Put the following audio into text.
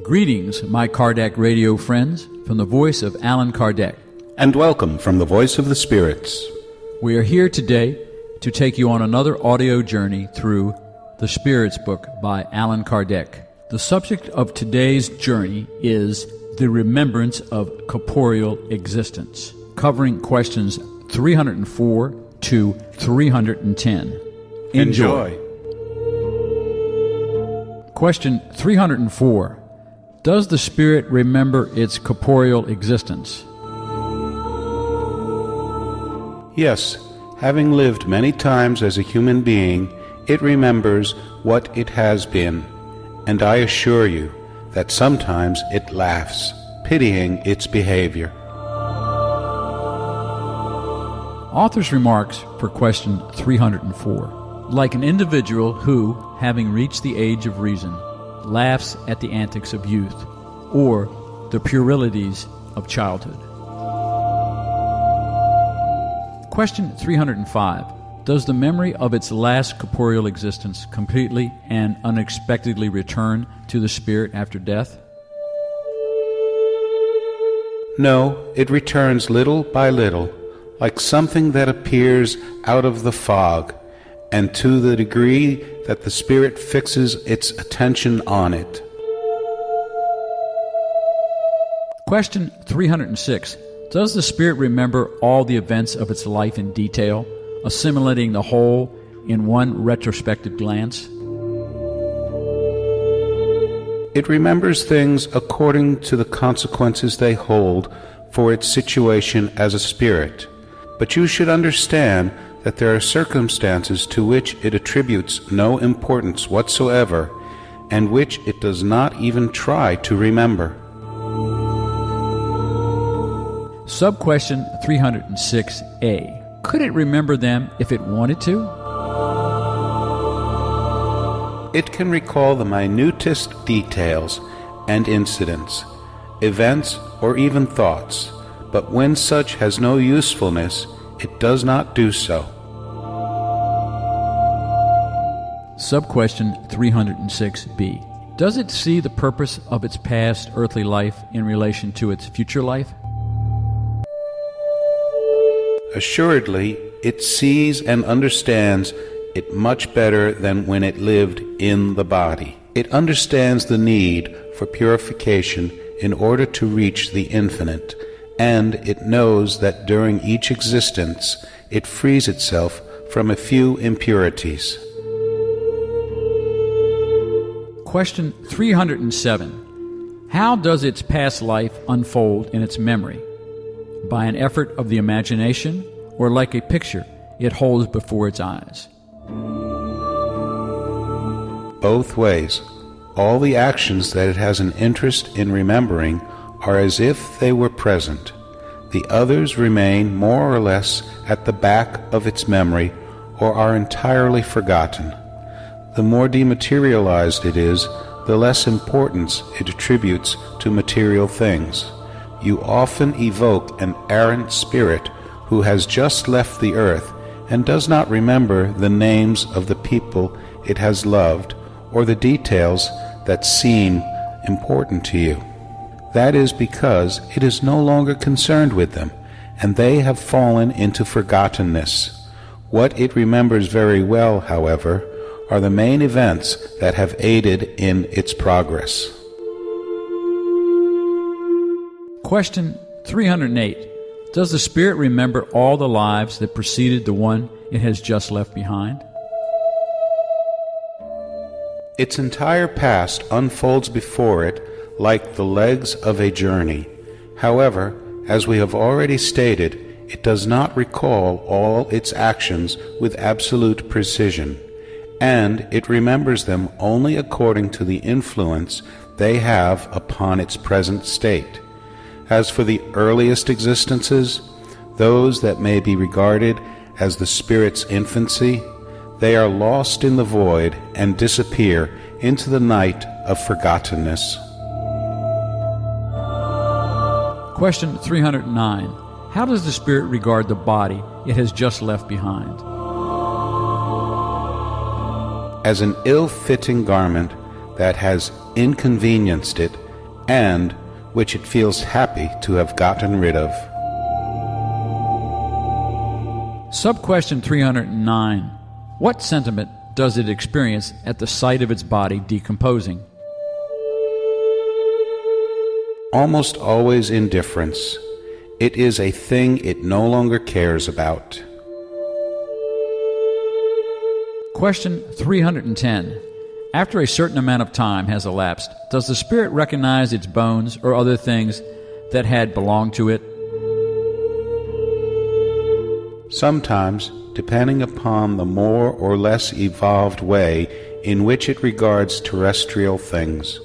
Greetings, my Kardec radio friends, from the voice of Allan Kardec. And welcome from the Voice of the Spirits. We are here today to take you on another audio journey through The Spirits Book by Allan Kardec. The subject of today's journey is the remembrance of corporeal existence, covering questions 304 to 310. Enjoy. Question 304. Does the spirit remember its corporeal existence? Yes, having lived many times as a human being, it remembers what it has been, and I assure you that sometimes it laughs, pitying its behavior. Author's remarks for question 304. Like an individual who, having reached the age of reason, laughs at the antics of youth, or the puerilities of childhood. Question 305. Does the memory of its last corporeal existence completely and unexpectedly return to the spirit after death? No, it returns little by little, like something that appears out of the fog, and to the degree that the spirit fixes its attention on it. Question 306. Does the spirit remember all the events of its life in detail, assimilating the whole in one retrospective glance? It remembers things according to the consequences they hold for its situation as a spirit, but you should understand that there are circumstances to which it attributes no importance whatsoever, and which it does not even try to remember. Sub-question 306A. Could it remember them if it wanted to? It can recall the minutest details and incidents, events, or even thoughts, but when such has no usefulness, it does not do so. Sub-question 306B. Does it see the purpose of its past earthly life in relation to its future life? Assuredly, it sees and understands it much better than when it lived in the body. It understands the need for purification in order to reach the infinite, and it knows that during each existence it frees itself from a few impurities. Question 307. How does its past life unfold in its memory? By an effort of the imagination, or like a picture it holds before its eyes? Both ways. All the actions that it has an interest in remembering are as if they were present. The others remain more or less at the back of its memory or are entirely forgotten. The more dematerialized it is, the less importance it attributes to material things. You often evoke an errant spirit who has just left the earth and does not remember the names of the people it has loved or the details that seem important to you. That is because it is no longer concerned with them, and they have fallen into forgottenness. What it remembers very well, however, are the main events that have aided in its progress. Question 308. Does the spirit remember all the lives that preceded the one it has just left behind? Its entire past unfolds before it like the legs of a journey. However, as we have already stated, it does not recall all its actions with absolute precision, and it remembers them only according to the influence they have upon its present state. As for the earliest existences, those that may be regarded as the spirit's infancy, they are lost in the void and disappear into the night of forgottenness. Question 309. How does the spirit regard the body it has just left behind? As an ill-fitting garment that has inconvenienced it and which it feels happy to have gotten rid of. Sub-question 309. What sentiment does it experience at the sight of its body decomposing? Almost always indifference. It is a thing it no longer cares about. Question 310. After a certain amount of time has elapsed, does the spirit recognize its bones or other things that had belonged to it? Sometimes, depending upon the more or less evolved way in which it regards terrestrial things.